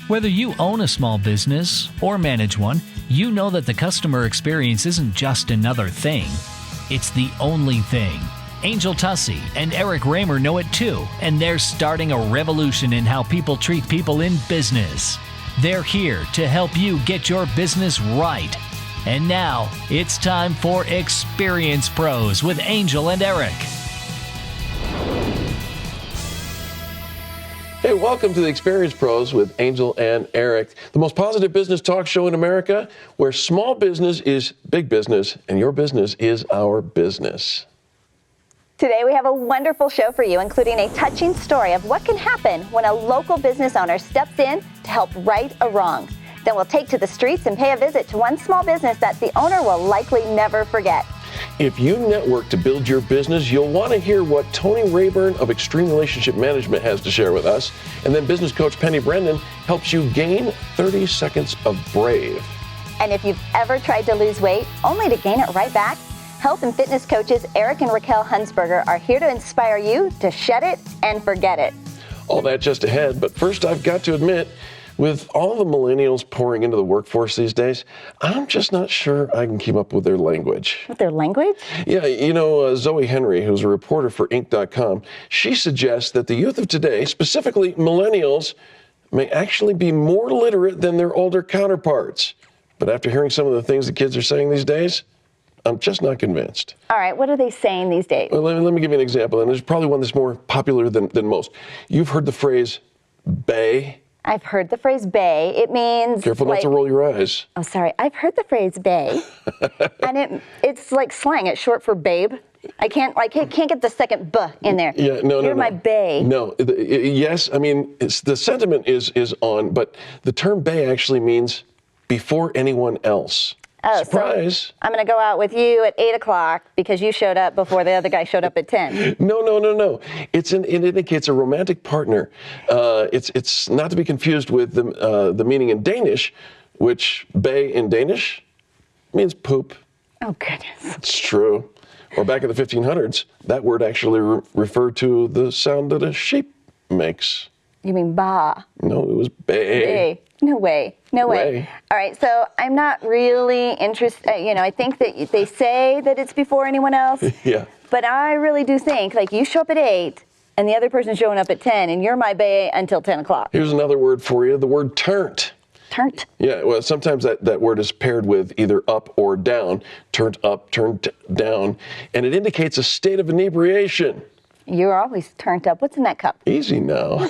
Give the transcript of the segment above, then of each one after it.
Whether you own a small business or manage one, you know that the customer experience isn't just another thing. It's the only thing. Angel Tuccy and Eric Reamer know it too, and they're starting a revolution in how people treat people in business. They're here to help you get your business right. And now, it's time for Experience Pros with Angel and Eric. Hey, welcome to the Experience Pros with Angel and Eric, the most positive business talk show in America, where small business is big business and your business is our business. Today we have a wonderful show for you, including a touching story of what can happen when a local business owner steps in to help right a wrong. Then we'll take to the streets and pay a visit to one small business that the owner will likely never forget. If you network to build your business, you'll want to hear what Tony Rayburn of Extreme Relationship Management has to share with us. And then business coach Penny Brendan helps you gain 30 seconds of brave. And if you've ever tried to lose weight only to gain it right back, health and fitness coaches Eric and Raquel Hunsberger are here to inspire you to shed it and forget it. All that just ahead, but first I've got to admit, with all the millennials pouring into the workforce these days, I'm just not sure I can keep up with their language. With their language? Yeah, you know, Zoe Henry, who's a reporter for Inc.com, she suggests that the youth of today, specifically millennials, may actually be more literate than their older counterparts. But after hearing some of the things the kids are saying these days, I'm just not convinced. All right, what are they saying these days? Well, let me give you an example, and there's probably one that's more popular than most. You've heard the phrase, bae. I've heard the phrase bae. It means... Careful not to roll your eyes. Oh, sorry. I've heard the phrase bae. And it's like slang. It's short for babe. I can't get the second buh in there. Yeah, no. You're my bae. No, yes, I mean, the sentiment is on, but the term bae actually means before anyone else. Oh, surprise. So I'm going to go out with you at 8 o'clock because you showed up before the other guy showed up at 10. No. It indicates a romantic partner. It's not to be confused with the meaning in Danish, which bae in Danish means poop. Oh, goodness. It's true. Or back in the 1500s, that word actually referred to the sound that a sheep makes. You mean ba? No, it was bae. No way. All right, so I'm not really interested. I think that they say that it's before anyone else. Yeah. But I really do think, like, you show up at 8 and the other person's showing up at 10 and you're my bae until 10 o'clock. Here's another word for you, the word turnt. Turnt? Yeah, well, sometimes that word is paired with either up or down. Turnt up, turnt down. And it indicates a state of inebriation. You're always turned up. What's in that cup? Easy now.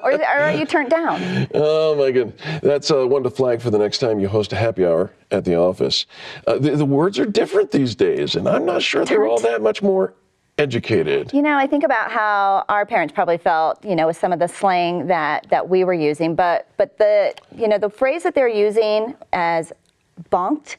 or are you turned down? Oh, my goodness. That's one to flag for the next time you host a happy hour at the office. The words are different these days, and I'm not sure they're all that much more educated. I think about how our parents probably felt, with some of the slang that we were using, but the phrase that they're using as bonked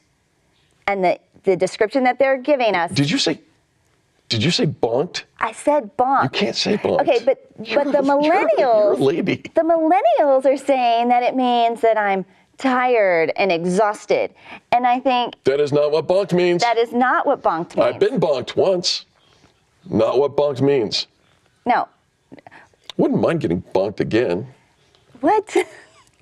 and the description that they're giving us. Did you say bonked? I said bonked. You can't say bonked. Okay, but the millennials, you're a lady. The millennials are saying that it means that I'm tired and exhausted. And I think that is not what bonked means. That is not what bonked means. I've been bonked once. Not what bonked means. No. Wouldn't mind getting bonked again. What?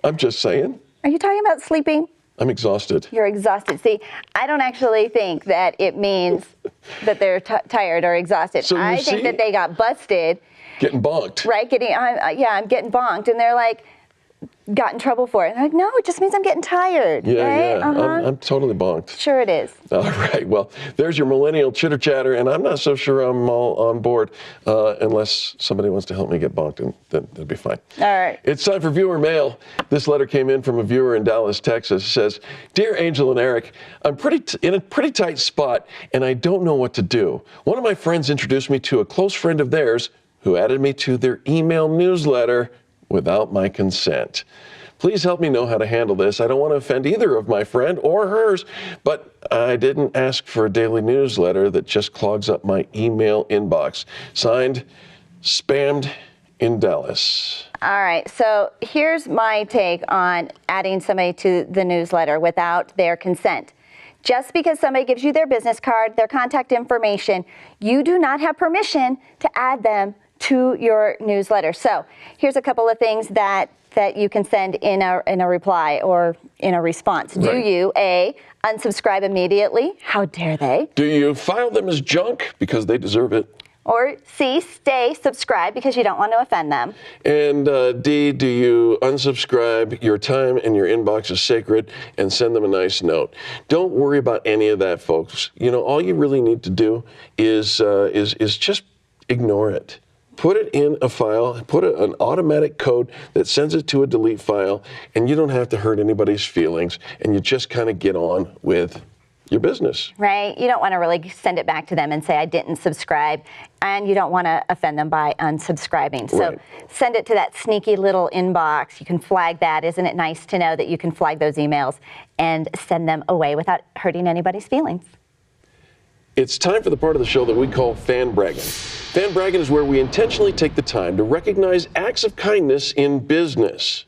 I'm just saying. Are you talking about sleeping? I'm exhausted. You're exhausted. See, I don't actually think that it means that they're tired or exhausted. So I think that they got busted. Getting bonked. Right? I'm getting bonked. And they're like, got in trouble for it. And I'm like, no, it just means I'm getting tired. Yeah, right? yeah. I'm totally bonked. Sure it is. All right. Well, there's your millennial chitter chatter, and I'm not so sure I'm all on board unless somebody wants to help me get bonked, and then that'd be fine. All right. It's time for viewer mail. This letter came in from a viewer in Dallas, Texas. It says, "Dear Angel and Eric, I'm in a pretty tight spot, and I don't know what to do. One of my friends introduced me to a close friend of theirs who added me to their email newsletter without my consent. Please help me know how to handle this. I don't want to offend either of my friend or hers, but I didn't ask for a daily newsletter that just clogs up my email inbox. Signed, Spammed in Dallas." All right, so here's my take on adding somebody to the newsletter without their consent. Just because somebody gives you their business card, their contact information, you do not have permission to add them to your newsletter. So here's a couple of things that you can send in a reply or in a response. Right. Do you, A, unsubscribe immediately? How dare they? Do you file them as junk? Because they deserve it. Or C, stay subscribed because you don't want to offend them. And D, do you unsubscribe? Your time and your inbox is sacred, and send them a nice note. Don't worry about any of that, folks. You know, all you really need to do is just ignore it. Put it in a file, put an automatic code that sends it to a delete file, and you don't have to hurt anybody's feelings, and you just kind of get on with your business. Right? You don't want to really send it back to them and say, I didn't subscribe, and you don't want to offend them by unsubscribing. So Right. Send it to that sneaky little inbox. You can flag that. Isn't it nice to know that you can flag those emails and send them away without hurting anybody's feelings? It's time for the part of the show that we call fan bragging. Fan bragging is where we intentionally take the time to recognize acts of kindness in business.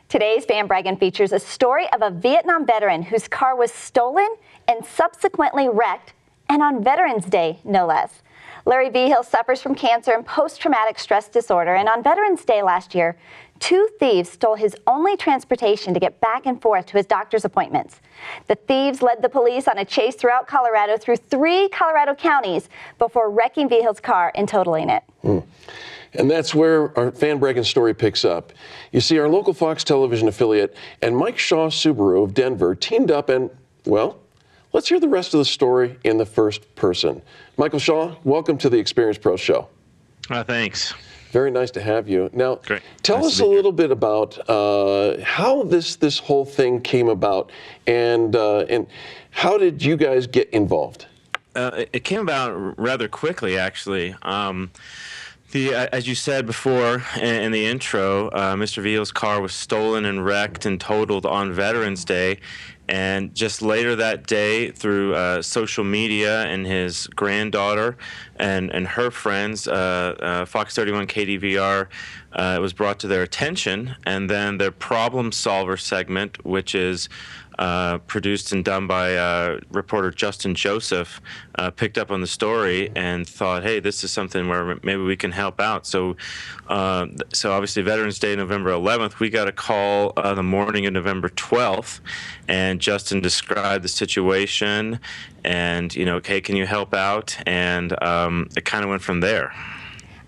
Today's fan bragging features a story of a Vietnam veteran whose car was stolen and subsequently wrecked, and on Veterans Day, no less. Larry Vigil suffers from cancer and post-traumatic stress disorder, and on Veterans Day last year, 2 thieves stole his only transportation to get back and forth to his doctor's appointments. The thieves led the police on a chase throughout Colorado through 3 Colorado counties before wrecking Vigil's car and totaling it. And that's where our fan bragging story picks up. You see, our local Fox television affiliate and Mike Shaw Subaru of Denver teamed up and, well, let's hear the rest of the story in the first person. Michael Shaw, welcome to the Experience Pro Show. Thanks. Very nice to have you. Now, Great. tell Nice us to a be here. little bit about how this whole thing came about, and how did you guys get involved? It came about rather quickly, actually. As you said before in the intro, Mr. Vigil's car was stolen and wrecked and totaled on Veterans Day. And just later that day, through social media and his granddaughter and her friends, Fox 31 KDVR, it was brought to their attention. And then their Problem Solver segment, which is produced and done by reporter Justin Joseph, picked up on the story and thought, hey, this is something where maybe we can help out. So obviously Veterans Day, November 11th, we got a call the morning of November 12th, and Justin described the situation and, hey, can you help out? And it kind of went from there.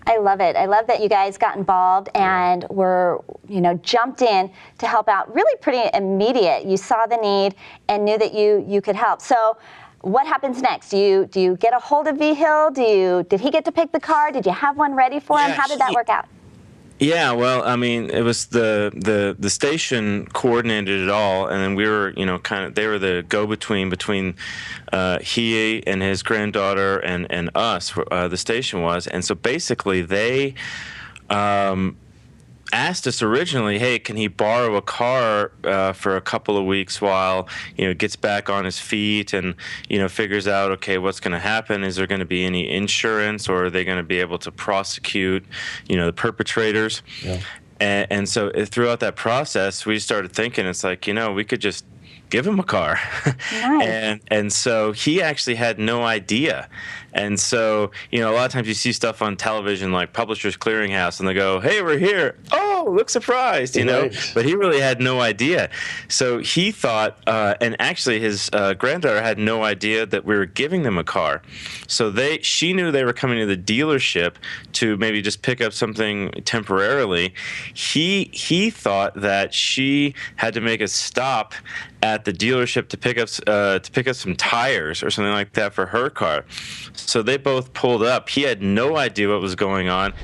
I love it. I love that you guys got involved and were, jumped in to help out. Really pretty immediate. You saw the need and knew that you could help. So what happens next? Do you get a hold of Vigil? Did he get to pick the car? Did you have one ready for him? How did that work out? Yeah, well, I mean, it was the station coordinated it all, and then we were, they were the go-between between he and his granddaughter and us, the station was. And so basically they asked us originally, hey, can he borrow a car for a couple of weeks while, gets back on his feet and, figures out, okay, what's going to happen? Is there going to be any insurance, or are they going to be able to prosecute, the perpetrators? Yeah. And so throughout that process, we started thinking, it's like, we could just give him a car. Nice. And so he actually had no idea. And so, a lot of times you see stuff on television like Publishers Clearinghouse, and they go, hey, we're here. Oh, look surprised, Right. But he really had no idea. So he thought, and actually his granddaughter had no idea that we were giving them a car. So she knew they were coming to the dealership to maybe just pick up something temporarily. He thought that she had to make a stop at the dealership to pick up some tires or something like that for her car. So they both pulled up. He had no idea what was going on.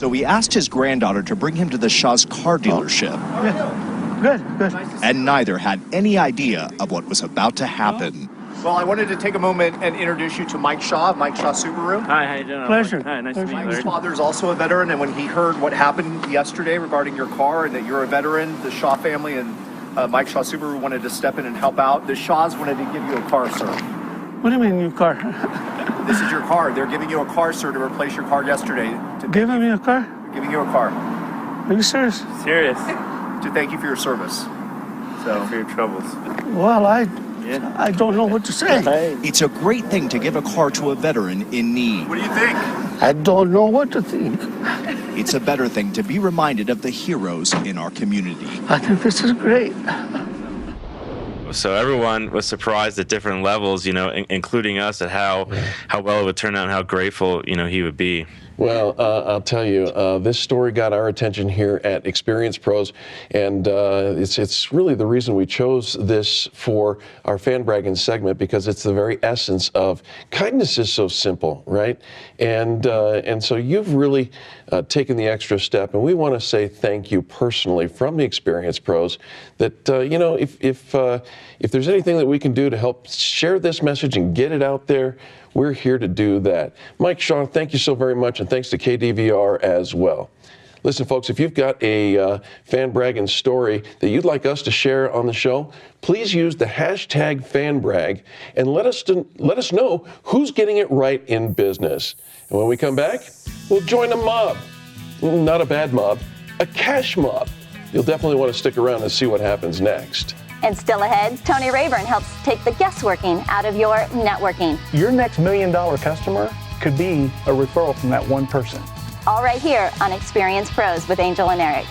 So we asked his granddaughter to bring him to the Shaw's car dealership. Good. And neither had any idea of what was about to happen. Well, I wanted to take a moment and introduce you to Mike Shaw Subaru. Hi, how you doing? Pleasure. Hi, nice to meet you, Mike's Larry. father's also a veteran, and when he heard what happened yesterday regarding your car and that you're a veteran, the Shaw family and Mike Shaw Subaru wanted to step in and help out. The Shaws wanted to give you a car, sir. What do you mean, new car? This is your car. They're giving you a car, sir, to replace your car yesterday. Giving me a car? Giving you a car Are you serious? Serious. to thank you for your service. So For your troubles. Well, I don't know what to say. It's a great thing to give a car to a veteran in need. what do you think? I don't know what to think. It's a better thing to be reminded of the heroes in our community. I think this is great. So everyone was surprised at different levels, including us, at how well it would turn out and how grateful, he would be. Well, I'll tell you, this story got our attention here at Experience Pros, and it's really the reason we chose this for our fan bragging segment, because it's the very essence of kindness is so simple, right? And so you've really taken the extra step, and we want to say thank you personally from the Experience Pros. That if there's anything that we can do to help share this message and get it out there, we're here to do that. Mike Shaw, thank you so very much, and thanks to KDVR as well. Listen, folks, if you've got a fan bragging story that you'd like us to share on the show, please use the hashtag FanBrag and let us know who's getting it right in business. And when we come back, we'll join a mob. Not a bad mob, a cash mob. You'll definitely want to stick around and see what happens next. And still ahead, Tony Rayburn helps take the guessworking out of your networking. Your next $1 million customer could be a referral from that one person. All right here on Experience Pros with Angel and Eric.